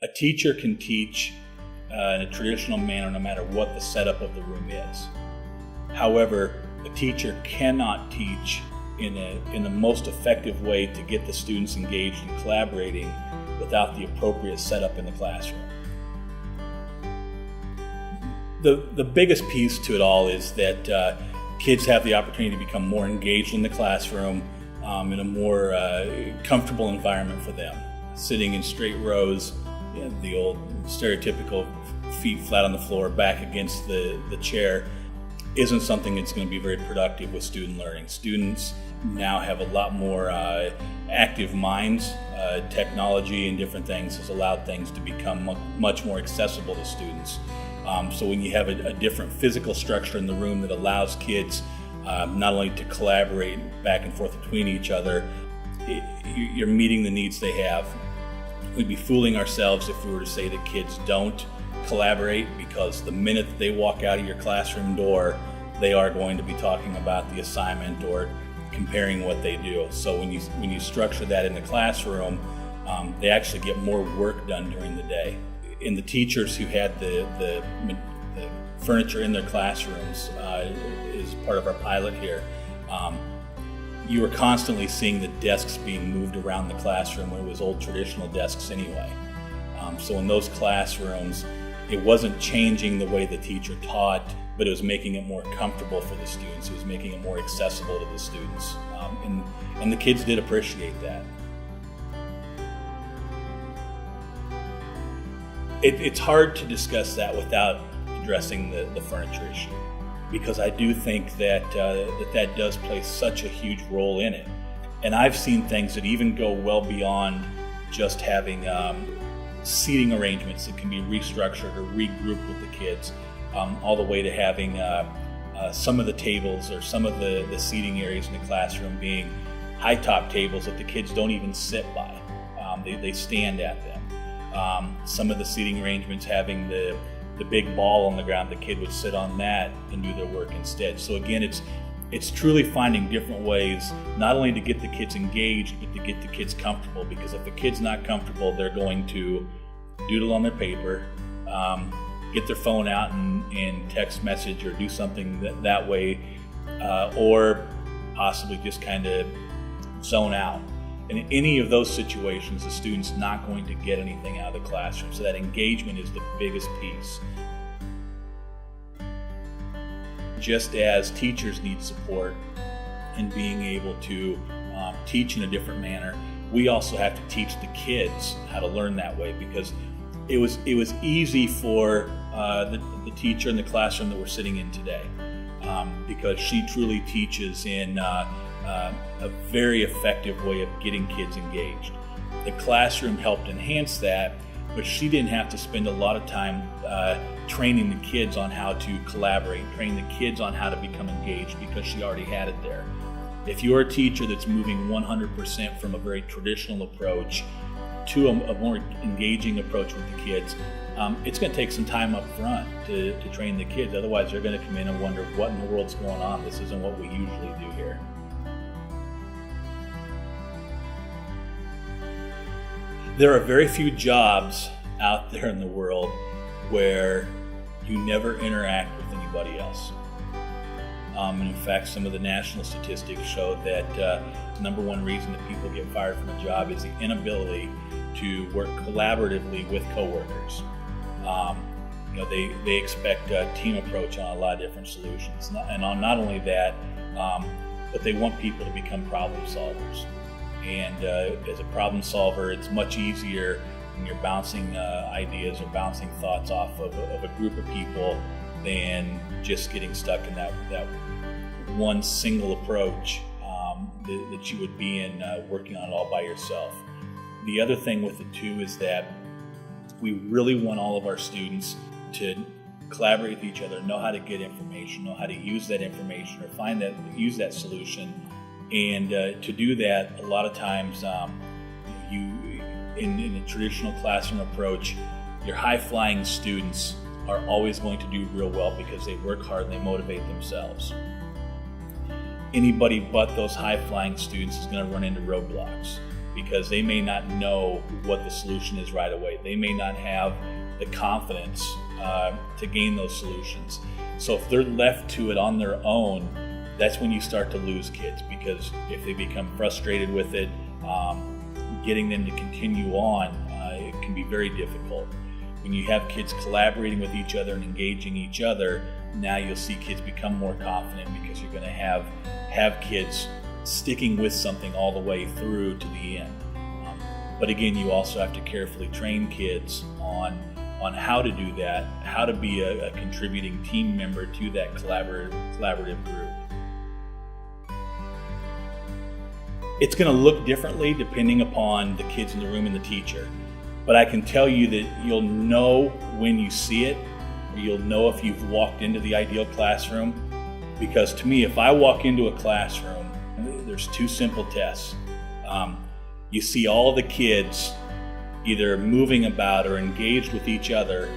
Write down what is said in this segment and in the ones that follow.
A teacher can teach in a traditional manner no matter what the setup of the room is. However, a teacher cannot teach in the most effective way to get the students engaged and collaborating without the appropriate setup in the classroom. The biggest piece to it all is that kids have the opportunity to become more engaged in the classroom in a more comfortable environment for them. Sitting in straight rows, the old stereotypical feet flat on the floor, back against the chair, isn't something that's going to be very productive with student learning. Students now have a lot more active minds. Technology and different things has allowed things to become much more accessible to students. So when you have a different physical structure in the room that allows kids not only to collaborate back and forth between each other, you're meeting the needs they have. We'd be fooling ourselves if we were to say that kids don't collaborate, because the minute they walk out of your classroom door, they are going to be talking about the assignment or comparing what they do. So when you structure that in the classroom, they actually get more work done during the day. And the teachers who had the furniture in their classrooms is part of our pilot here. You were constantly seeing the desks being moved around the classroom when it was old traditional desks anyway. So in those classrooms, it wasn't changing the way the teacher taught, but it was making it more comfortable for the students. It was making it more accessible to the students. And the kids did appreciate that. It's hard to discuss that without addressing the furniture issue, because I do think that that does play such a huge role in it. And I've seen things that even go well beyond just having seating arrangements that can be restructured or regrouped with the kids, all the way to having some of the tables or some of the seating areas in the classroom being high top tables that the kids don't even sit by. They stand at them. Some of the seating arrangements having the big ball on the ground, the kid would sit on that and do their work instead. So again, it's truly finding different ways, not only to get the kids engaged, but to get the kids comfortable. Because if the kid's not comfortable, they're going to doodle on their paper, get their phone out and text message or do something that way, or possibly just kind of zone out. And in any of those situations, the student's not going to get anything out of the classroom. So that engagement is the biggest piece. Just as teachers need support in being able to teach in a different manner, we also have to teach the kids how to learn that way, because it was easy for the teacher in the classroom that we're sitting in today, because she truly teaches in a very effective way of getting kids engaged. The classroom helped enhance that, but she didn't have to spend a lot of time training the kids on how to collaborate, training the kids on how to become engaged, because she already had it there. If you're a teacher that's moving 100% from a very traditional approach to a more engaging approach with the kids, it's going to take some time up front to train the kids. Otherwise, they're going to come in and wonder, what in the world's going on? This isn't what we usually do here. There are very few jobs out there in the world where you never interact with anybody else. And in fact, some of the national statistics show that the number one reason that people get fired from a job is the inability to work collaboratively with coworkers. They expect a team approach on a lot of different solutions. And on not only that, but they want people to become problem solvers. And as a problem solver, it's much easier when you're bouncing ideas or bouncing thoughts off of a group of people than just getting stuck in that one single approach that you would be in working on it all by yourself. The other thing with it too is that we really want all of our students to collaborate with each other, know how to get information, know how to use that information, or use that solution. And to do that, a lot of times in a traditional classroom approach, your high-flying students are always going to do real well because they work hard and they motivate themselves. Anybody but those high-flying students is going to run into roadblocks. because they may not know what the solution is right away. They may not have the confidence to gain those solutions. So if they're left to it on their own, that's when you start to lose kids, because if they become frustrated with it, getting them to continue on, it can be very difficult. When you have kids collaborating with each other and engaging each other, now you'll see kids become more confident, because you're going to have kids sticking with something all the way through to the end. But again, you also have to carefully train kids on how to do that, how to be a contributing team member to that collaborative group. It's going to look differently depending upon the kids in the room and the teacher. But I can tell you that you'll know when you see it, or you'll know if you've walked into the ideal classroom. Because to me, if I walk into a classroom, there's two simple tests. You see all the kids either moving about or engaged with each other,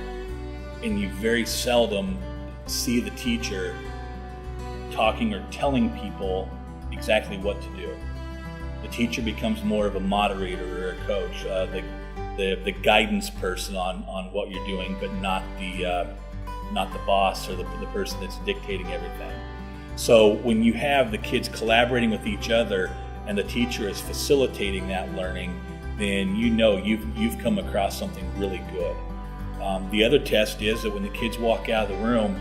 and you very seldom see the teacher talking or telling people exactly what to do. The teacher becomes more of a moderator or a coach, the guidance person on what you're doing, but not the boss or the person that's dictating everything. So when you have the kids collaborating with each other and the teacher is facilitating that learning, then you know you've come across something really good. The other test is that when the kids walk out of the room,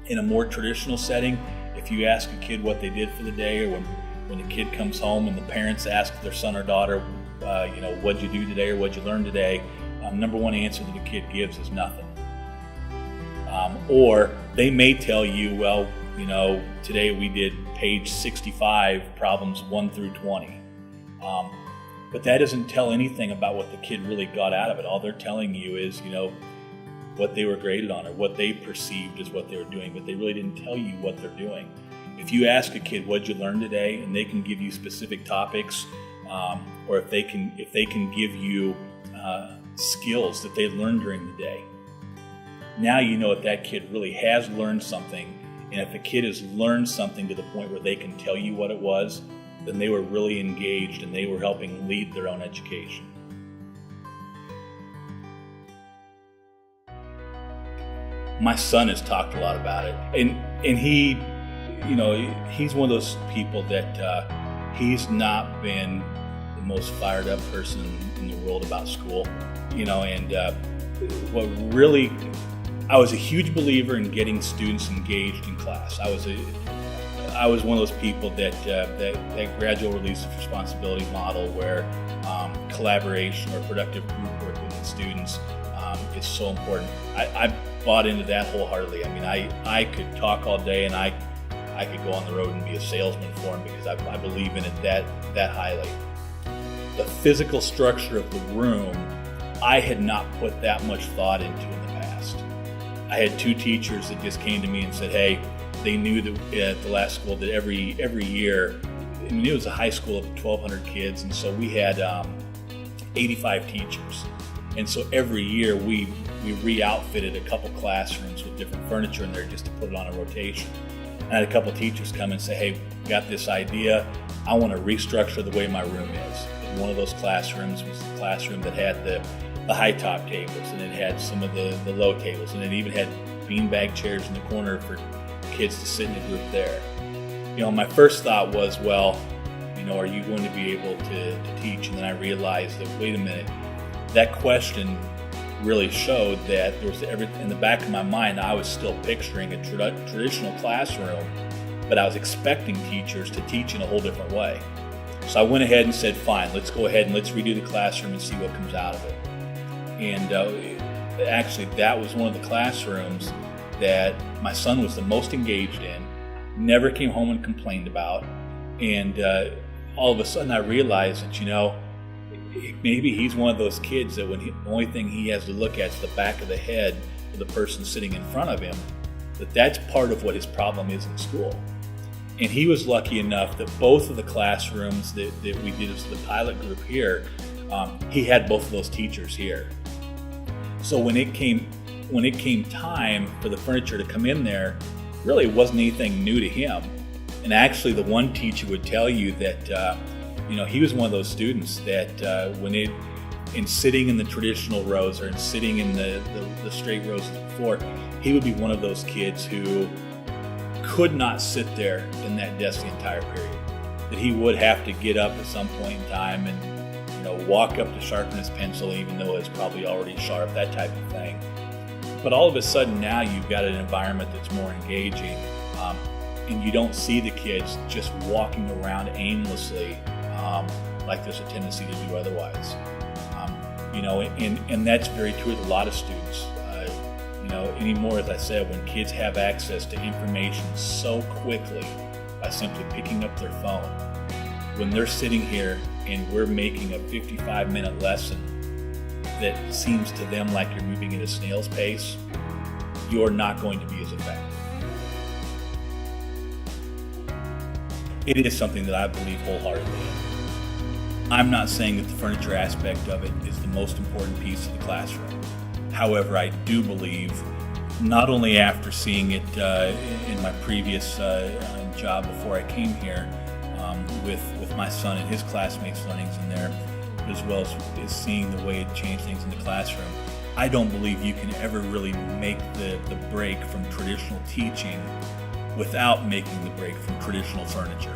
in a more traditional setting, if you ask a kid what they did for the day, or when the kid comes home and the parents ask their son or daughter, what'd you do today or what'd you learn today, number one answer that the kid gives is nothing. Or they may tell you, well, today we did page 65, problems 1 through 20. But that doesn't tell anything about what the kid really got out of it. All they're telling you is, what they were graded on or what they perceived as what they were doing, but they really didn't tell you what they're doing. If you ask a kid, what'd you learn today, and they can give you specific topics, or if they can give you skills that they learned during the day, now you know if that kid really has learned something. And if a kid has learned something to the point where they can tell you what it was, then they were really engaged and they were helping lead their own education. My son has talked a lot about it, and he, he's one of those people that he's not been the most fired up person in the world about school, and what really, I was a huge believer in getting students engaged in class. I was one of those people that gradual release of responsibility model where collaboration or productive group work with the students is so important. I bought into that wholeheartedly. I mean, I could talk all day and I could go on the road and be a salesman for them because I believe in it that highly. The physical structure of the room, I had not put that much thought into in the past. I had two teachers that just came to me and said, hey, they knew that at the last school that every year, I mean, it was a high school of 1,200 kids, and so we had 85 teachers. And so every year we re-outfitted a couple classrooms with different furniture in there just to put it on a rotation. And I had a couple teachers come and say, hey, got this idea. I want to restructure the way my room is. And one of those classrooms was the classroom that had the high top tables, and it had some of the low tables, and it even had beanbag chairs in the corner for kids to sit in a group there. My first thought was, well, are you going to be able to teach? And then I realized that, wait a minute, that question really showed that there was in the back of my mind, I was still picturing a traditional classroom, but I was expecting teachers to teach in a whole different way. So I went ahead and said, fine, let's go ahead and let's redo the classroom and see what comes out of it. And actually, that was one of the classrooms that my son was the most engaged in, never came home and complained about. And all of a sudden I realized that, maybe he's one of those kids that the only thing he has to look at is the back of the head of the person sitting in front of him, that's part of what his problem is in school. And he was lucky enough that both of the classrooms that we did as the pilot group here, he had both of those teachers here. So when it came time for the furniture to come in there, really it wasn't anything new to him. And actually the one teacher would tell you that he was one of those students that in sitting in the traditional rows or in sitting in the straight rows as before, he would be one of those kids who could not sit there in that desk the entire period. That he would have to get up at some point in time and walk up to sharpen his pencil, even though it's probably already sharp, that type of thing. But all of a sudden now you've got an environment that's more engaging, and you don't see the kids just walking around aimlessly like there's a tendency to do otherwise. And that's very true with a lot of students. Anymore, as I said, when kids have access to information so quickly by simply picking up their phone, when they're sitting here and we're making a 55-minute lesson that seems to them like you're moving at a snail's pace, you're not going to be as effective. It is something that I believe wholeheartedly in. I'm not saying that the furniture aspect of it is the most important piece of the classroom. However, I do believe, not only after seeing it in my previous job before I came here, with my son and his classmates' learnings in there, as well as seeing the way it changed things in the classroom, I don't believe you can ever really make the break from traditional teaching without making the break from traditional furniture.